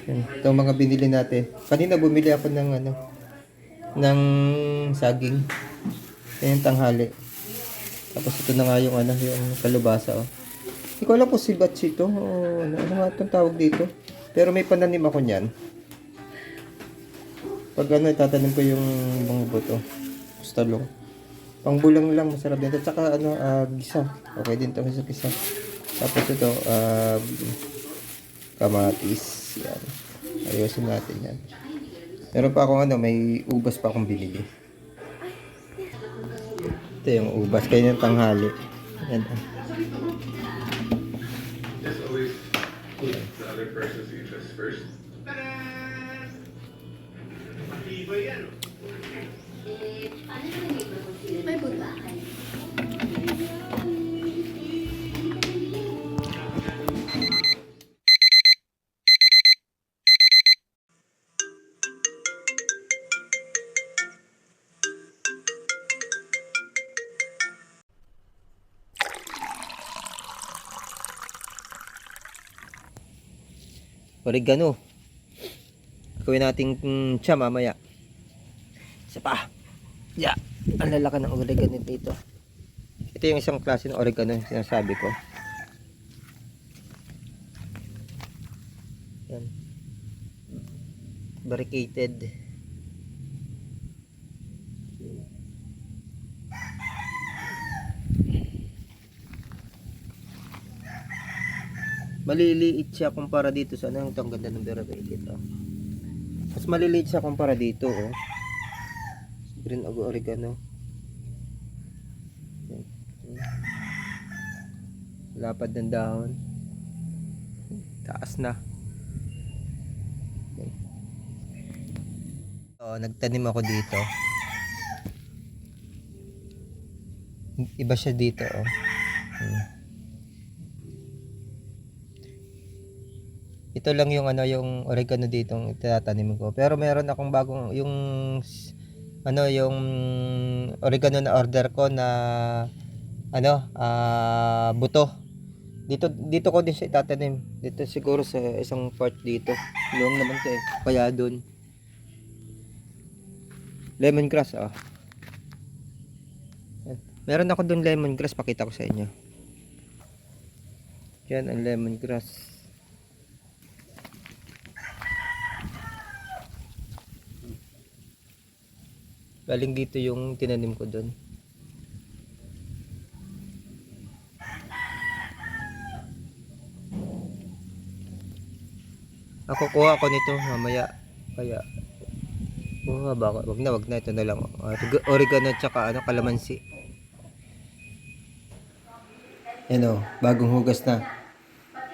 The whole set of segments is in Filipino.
Yan. Ito ang mga binili natin. Kanina bumili ako ng ano, ng saging. Yan yung tanghali. Tapos ito na nga yung ano, yung kalubasa oh. Hindi ko alam kung si Batch ito o ano nga itong tawag dito. Pero may pananim ako niyan. Pag ano, itatanim ko yung mga buto. Talong. Pangbulang lang, masarap din. At saka ano, gisa. Okay din ito sa gisa. Tapos ito, kamatis. Yan. Ayusin natin yan. Meron pa akong ano, may ubas pa akong binili. Ito yung ubas. Kaya yung tanghali. Yan. The other person's interest first. May buta. Oregano. Gawin natin siya mamaya. Isa pa. Yeah. Ang lalaki ng oregano dito. Ito yung isang klase ng oregano yung sinasabi ko. Yan. Barricaded. Maliliit siya kumpara dito sa ano, ang ganda ng barricaded. Oh. Mas maliliit siya kumpara dito, oh. Green oregano. Lapad ng dahon. Taas na. So, nagtanim ako dito. Iba siya dito, oh. Ito lang yung ano, yung oregano dito ang itatanim ko. Pero meron akong bagong yung ano, yung oregano na order ko na ano, buto. Dito ko din siya itatanim. Dito siguro sa isang part dito. Long naman 'to eh. Kaya doon. Lemongrass oh. Meron ako doon lemongrass, pakita ko sa inyo. Yan ang lemongrass. Galing dito yung tinanim ko doon. Ako kuha ako nito mamaya. Kaya wag na ito na lang. Oregano at saka ano, kalamansi. Yan oh, bagong hugas na.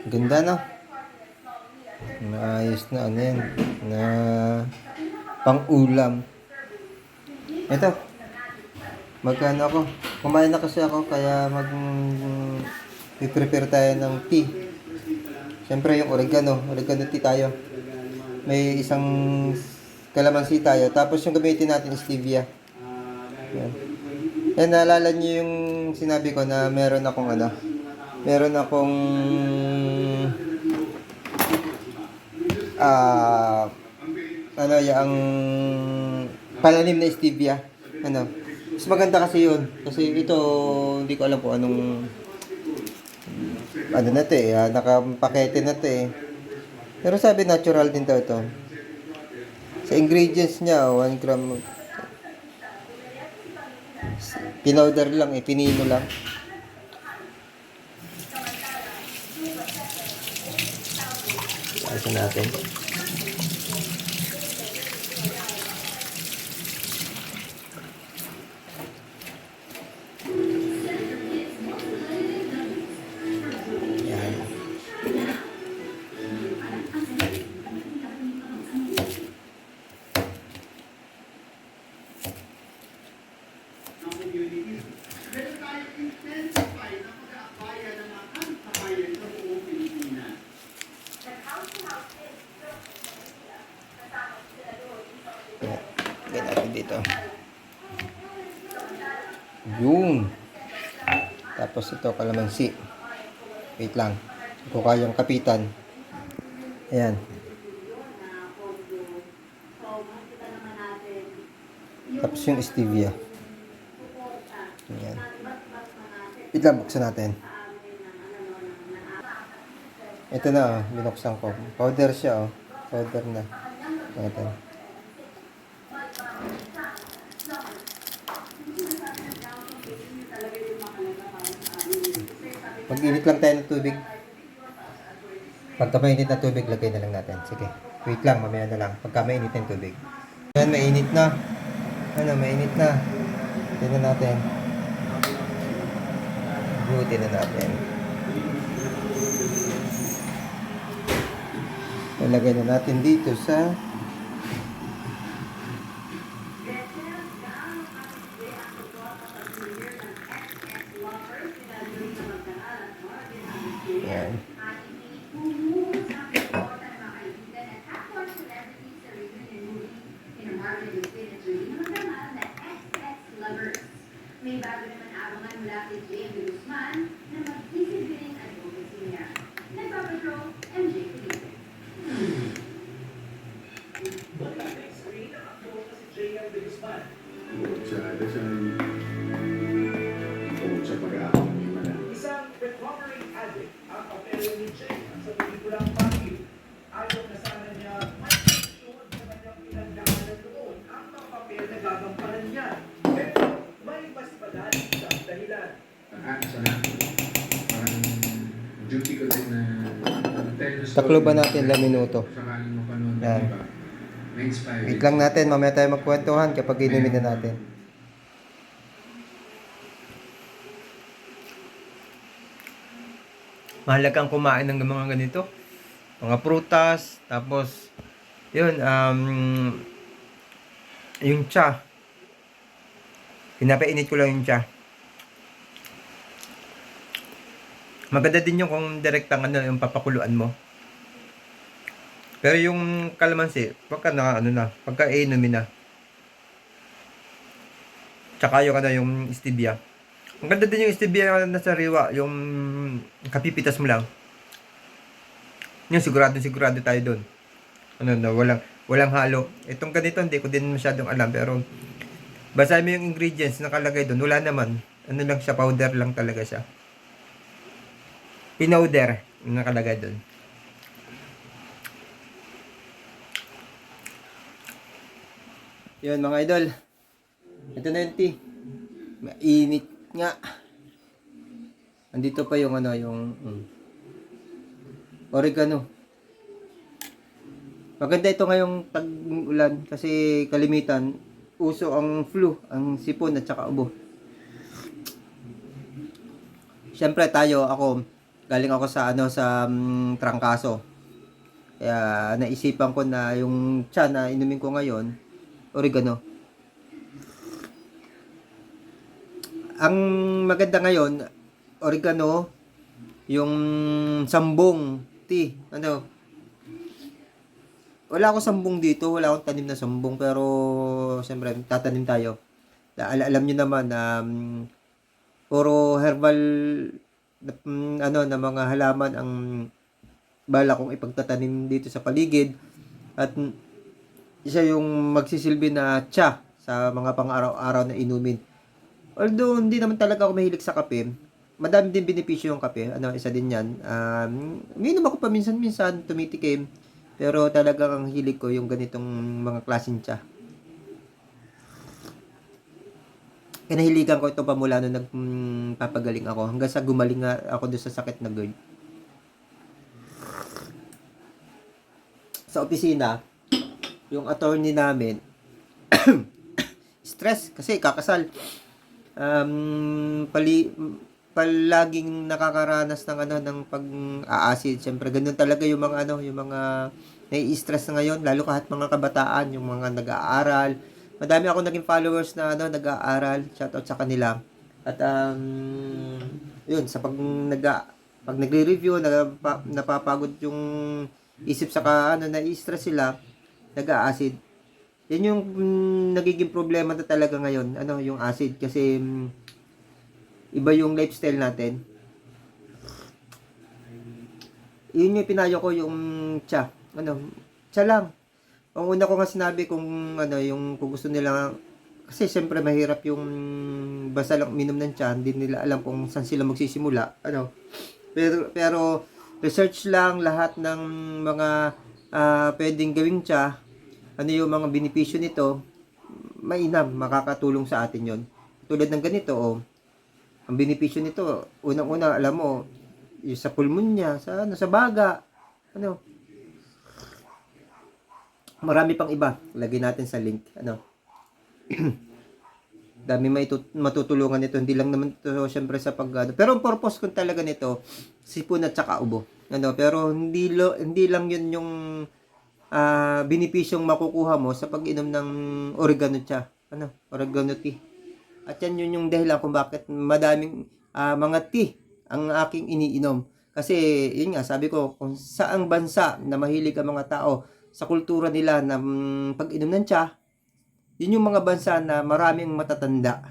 Ganda no? Maayos na ano yan. Na pang-ulam. Ito. Magkano ako? Kumain na kasi ako kaya prepare tayo ng tea. Siyempre yung oregano tea tayo. May isang kalamansi tayo. Tapos yung gamitin natin stevia. Yan. Yan, naalala niyo yung sinabi ko na meron akong ano. Meron akong ano yung palanim na stevia. Ano? Mas maganda kasi yun. Kasi ito, hindi ko alam kung anong ano na ito eh. Nakapakete na ito eh. Pero sabi natural din daw ito. Sa ingredients niya, 1 gram. Pinowder lang eh. Pinino lang. Ayusin natin. Lagyan natin dito. Yun. Tapos ito, kalamansi. Wait lang. Kung kayang kapitan. Ayan. Tapos yung stevia. Ayan. Wait lang, buksan natin. Ito na, binuksan ko. Powder siya, oh. Powder na. Ito. Mag-init lang tayo ng tubig. Pagka mainit na tubig, lagay na lang natin. Sige. Wait lang, mamaya na lang. Pagka mainit na yung tubig. Ayan, mainit na. Ano, mainit na. Tingnan natin. Buti na natin. Ilagay na natin dito sa yan. May bago naman abangan mula kay Jane de Guzman na mag-isip din ang advocacy niya. Nagpapatrol, MJ Felipe. Tsaka sa pag-aaral ni Mana. Isang recovering addict ang papel ni Jay sa pelikulang Pangil. Ayaw na sana niya may susunod sa kanyang pinagdaanan noon ang mga papel na gagampanan niya. Pero may mas madaling siyang dahilan. Sana, parang duty ko din na tell the story. Taklo ba natin ilang minuto? Sakaling mapanood ng Yan. iba. Ma-inspire. Wait lang natin, mamaya tayo magkwentuhan kapag inumin na natin. Mahalagang kumain ng mga ganito. Mga prutas, tapos yun, yung tsa. Pinapainit ko lang yung tsa. Maganda din yung kung direktang ano, yung papakuluan mo. Pero yung kalamansi, pagka pagka inumin na. Tsaka yung yung stevia. Ang ganda din yung stevia na sariwa, yung kapipitas mo lang. Yung sigurado tayo doon. Walang halo. Itong ganito hindi ko din masyadong alam, pero basahin mo yung ingredients nakalagay doon, wala naman. Ano lang siya, powder lang talaga siya. Pinowder yung nakalagay doon. Yun mga idol. Ito na yung tea. Mainit nga. Andito pa yung yung oregano. Maganda ito ngayong tag-ulan kasi kalimitan uso ang flu, ang sipon at saka ubo. Siyempre ako galing ako sa sa trangkaso. Kaya naisipan ko na yung tsa na inumin ko ngayon, oregano. Ang maganda ngayon, oregano, yung sambong tea. Wala akong sambong dito, wala akong tanim na sambong, pero siyempre tatanim tayo. Alam niyo naman na puro herbal na mga halaman ang bala kong ipagtatanim dito sa paligid, at isa yung magsisilbi na tsa sa mga pang-araw-araw na inumin. Although hindi naman talaga ako mahilig sa kape, madami din benepisyo yung kape. Isa din yan. Umiinom ako paminsan-minsan, tumitikim. Pero talagang ang hilig ko yung ganitong mga klaseng tsa. Kinahiligan ko ito pamula nung nagpapagaling ako. Hanggang sa gumaling nga ako doon sa sakit na GERD. Sa opisina, yung attorney namin, stress kasi kakasal. Palaging nakakaranas ng ng pag-aasid. Siyempre ganun talaga yung mga yung mga nai-stress na ngayon, lalo kahit mga kabataan, yung mga nag-aaral. Madami ako naging followers na nag-aaral. Shoutout sa kanila. At yun, sa pag nagre-review, napapagod yung isip, saka nai-stress sila, nag-aasid. Yan yung nagiging problema na talaga ngayon, yung acid, kasi iba yung lifestyle natin. Yun yung pinayo ko, yung tsa. Tsa lang. Ang una ko nga sinabi kung yung kung gusto nila Kasi siyempre mahirap yung basta lang minom ng tiyan, hindi nila alam kung saan sila magsisimula. Ano? Pero research lang lahat ng mga pwedeng gawing tiya, ano yung mga benepisyo nito, mainam, makakatulong sa atin yon. Tulad ng ganito, ang benepisyo nito, unang-una, alam mo, yung sa pulmonya, sa ano, sa baga, ano, marami pang iba. Lagyan natin sa link, ano. Dami matutulungan nito, hindi lang naman ito syempre sa pag pero ang purpose ko talaga nito sipon at saka ubo, ano, pero hindi lang yun yung benepisyong makukuha mo sa pag-inom ng oregano cha, ano, oregano tea. At yan yun yung dahilan kung bakit madaming mga tea ang aking iniinom. Kasi yun nga, sabi ko, kung saang bansa na mahilig ang mga tao sa kultura nila ng pag-inom ng tsa, yun yung mga bansa na maraming matatanda.